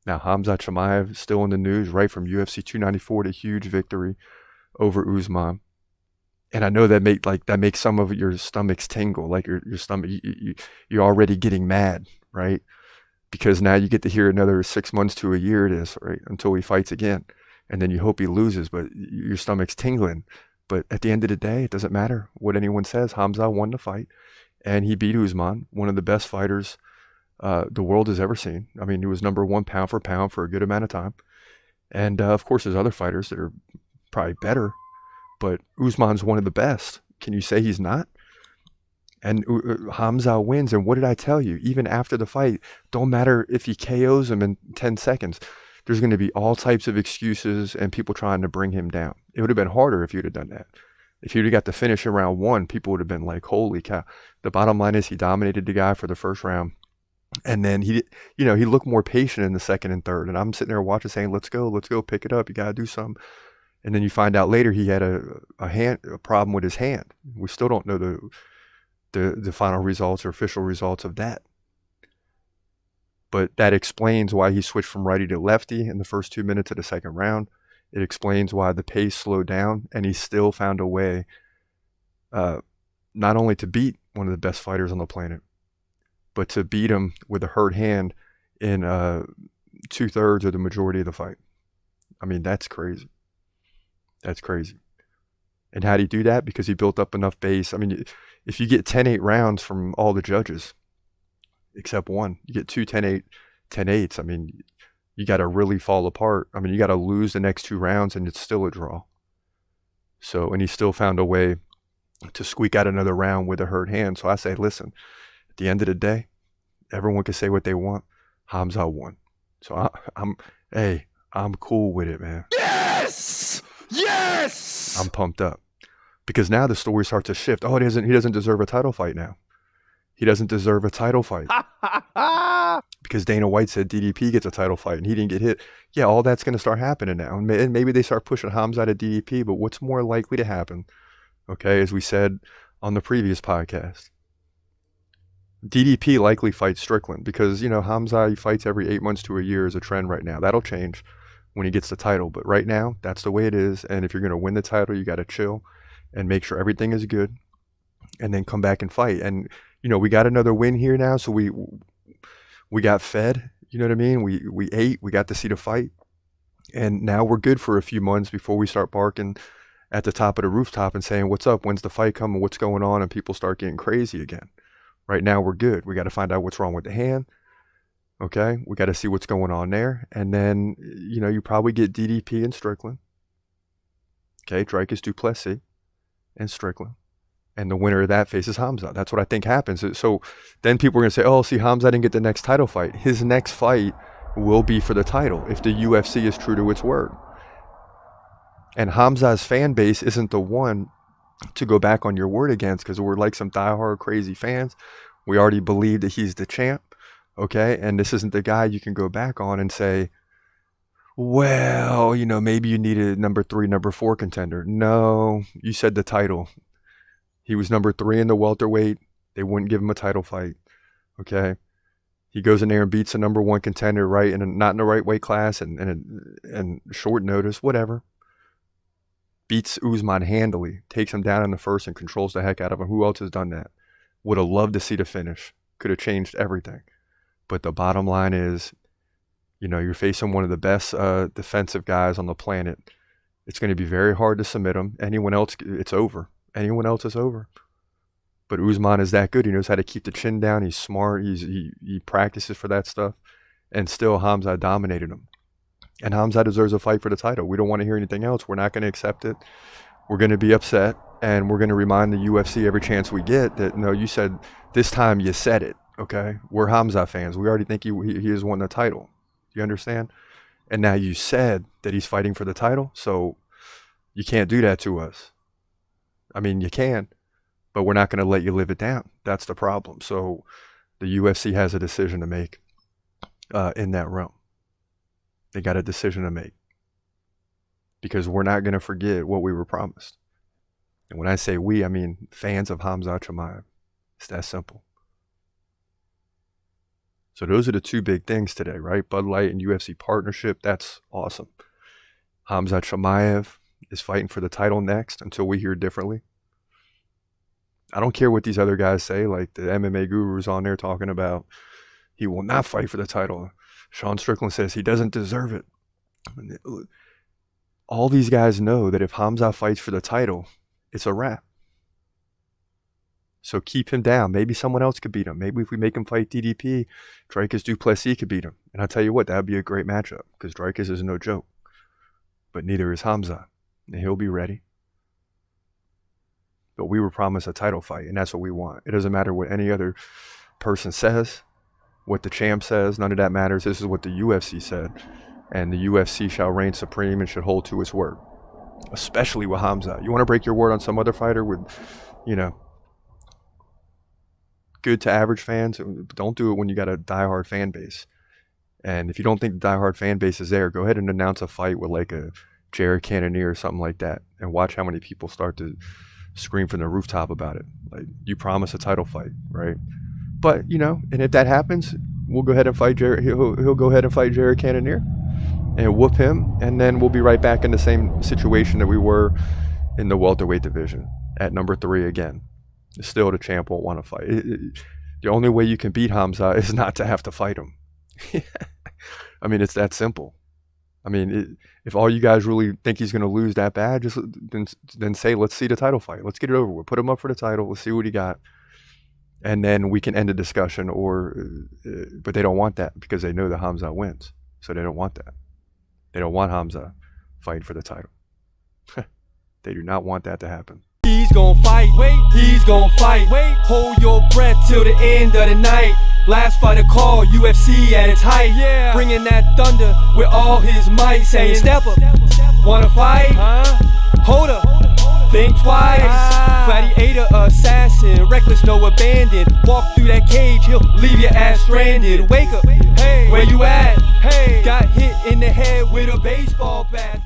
Now, Khamzat Chimaev is still in the news, right, from UFC 294 to huge victory over Usman. And I know that makes some of your stomachs tingle, like your stomach, you're already getting mad, right? Because now you get to hear another 6 months to a year it is, right, until he fights again. And then you hope he loses, but your stomach's tingling. But at the end of the day, it doesn't matter what anyone says. Khamzat won the fight, and he beat Usman, one of the best fighters the world has ever seen. I mean, he was number one pound for pound for a good amount of time. And of course, there's other fighters that are probably better, but Usman's one of the best. Can you say he's not? And Khamzat wins. And what did I tell you? Even after the fight, don't matter if he KOs him in 10 seconds. There's going to be all types of excuses and people trying to bring him down. It would have been harder if you'd have done that. If you'd have got the finish in round one, people would have been like, holy cow. The bottom line is he dominated the guy for the first round. And then he looked more patient in the second and third. And I'm sitting there watching saying, let's go, pick it up. You got to do something. And then you find out later he had a problem with his hand. We still don't know the final results or official results of that. But that explains why he switched from righty to lefty in the first 2 minutes of the second round. It explains why the pace slowed down, and he still found a way not only to beat one of the best fighters on the planet, but to beat him with a hurt hand in 2/3 or the majority of the fight. I mean, that's crazy. That's crazy. And how did he do that? Because he built up enough base. I mean, if you get 10-8 rounds from all the judges, except one, you get two 10-8, 10-8s. I mean, you got to really fall apart. I mean, you got to lose the next 2 rounds and it's still a draw. So, and he still found a way to squeak out another round with a hurt hand. So I say, listen, at the end of the day, everyone can say what they want. Khamzat won. So I'm cool with it, man. Yes! Yes! I'm pumped up. Because now the story starts to shift. Oh, he doesn't deserve a title fight now. He doesn't deserve a title fight. Because Dana White said DDP gets a title fight and he didn't get hit. Yeah, all that's going to start happening now. And maybe they start pushing Khamzat at DDP, but what's more likely to happen, okay, as we said on the previous podcast, DDP likely fights Strickland because, Khamzat, he fights every 8 months to a year is a trend right now. That'll change when he gets the title. But right now, that's the way it is. And if you're going to win the title, you got to chill and make sure everything is good and then come back and fight. And, we got another win here now. So we got fed, you know what I mean? We ate, we got to see the fight. And now we're good for a few months before we start barking at the top of the rooftop and saying, what's up? When's the fight coming? What's going on? And people start getting crazy again. Right now we're good. We got to find out what's wrong with the hand. Okay. We got to see what's going on there. And then, you probably get DDP and Strickland. Okay. Dricus Du Plessis and Strickland. And the winner of that faces Khamzat. That's what I think happens. So then people are going to say, oh, see, Khamzat didn't get the next title fight. His next fight will be for the title if the UFC is true to its word. And Khamzat's fan base isn't the one to go back on your word against because we're like some diehard crazy fans. We already believe that he's the champ. Okay. And this isn't the guy you can go back on and say, well, maybe you need a number 3, number 4 contender. No, you said the title. He was number 3 in the welterweight. They wouldn't give him a title fight. Okay. He goes in there and beats a number 1 contender, right? And not in the right weight class and short notice, whatever. Beats Usman handily, takes him down in the first and controls the heck out of him. Who else has done that? Would have loved to see the finish. Could have changed everything. But the bottom line is, you're facing one of the best defensive guys on the planet. It's going to be very hard to submit him. Anyone else, it's over. Anyone else is over. But Usman is that good. He knows how to keep the chin down. He's smart. He practices for that stuff. And still, Khamzat dominated him. And Khamzat deserves a fight for the title. We don't want to hear anything else. We're not going to accept it. We're going to be upset. And we're going to remind the UFC every chance we get that, no, you said, this time you said it, okay? We're Khamzat fans. We already think he has won the title. You understand? And now you said that he's fighting for the title, so you can't do that to us. I mean, you can, but we're not going to let you live it down. That's the problem. So the UFC has a decision to make in that realm. They got a decision to make because we're not going to forget what we were promised. And when I say we, I mean fans of Khamzat Chimaev. It's that simple. So those are the two big things today, right? Bud Light and UFC partnership, that's awesome. Khamzat Chimaev is fighting for the title next until we hear differently. I don't care what these other guys say, like the MMA gurus on there talking about he will not fight for the title. Sean Strickland says he doesn't deserve it. All these guys know that if Khamzat fights for the title, it's a wrap. So keep him down. Maybe someone else could beat him. Maybe if we make him fight DDP, Dricus du Plessis could beat him. And I'll tell you what, that would be a great matchup because Dricus is no joke. But neither is Khamzat. And he'll be ready. But we were promised a title fight, and that's what we want. It doesn't matter what any other person says, what the champ says. None of that matters. This is what the UFC said. And the UFC shall reign supreme and should hold to its word. Especially with Khamzat. You want to break your word on some other fighter with, good to average fans? Don't do it when you got a diehard fan base. And if you don't think the diehard fan base is there, go ahead and announce a fight with like a Jared Cannonier or something like that. And watch how many people start to scream from the rooftop about it. Like, you promised a title fight, right? But, and if that happens, we'll go ahead and fight Jared. He'll go ahead and fight Jared Cannonier and whoop him. And then we'll be right back in the same situation that we were in the welterweight division at number 3 again. Still, the champ won't want to fight. The only way you can beat Khamzat is not to have to fight him. I mean, it's that simple. I mean, if all you guys really think he's going to lose that bad, just then say, let's see the title fight. Let's get it over with. Put him up for the title. Let's see what he got. And then we can end the discussion. But they don't want that because they know that Khamzat wins. So they don't want that. They don't want Khamzat fighting for the title. They do not want that to happen. He's gon' fight, wait, he's gon' fight, wait, hold your breath till the end of the night. Last fighter call, UFC at its height, yeah. Bringing that thunder with all his might, saying step up, wanna fight, hold up, think twice, gladiator, assassin, reckless, no abandon, walk through that cage, he'll leave your ass stranded, wake up, hey, where you at, hey, got hit in the head with a baseball bat.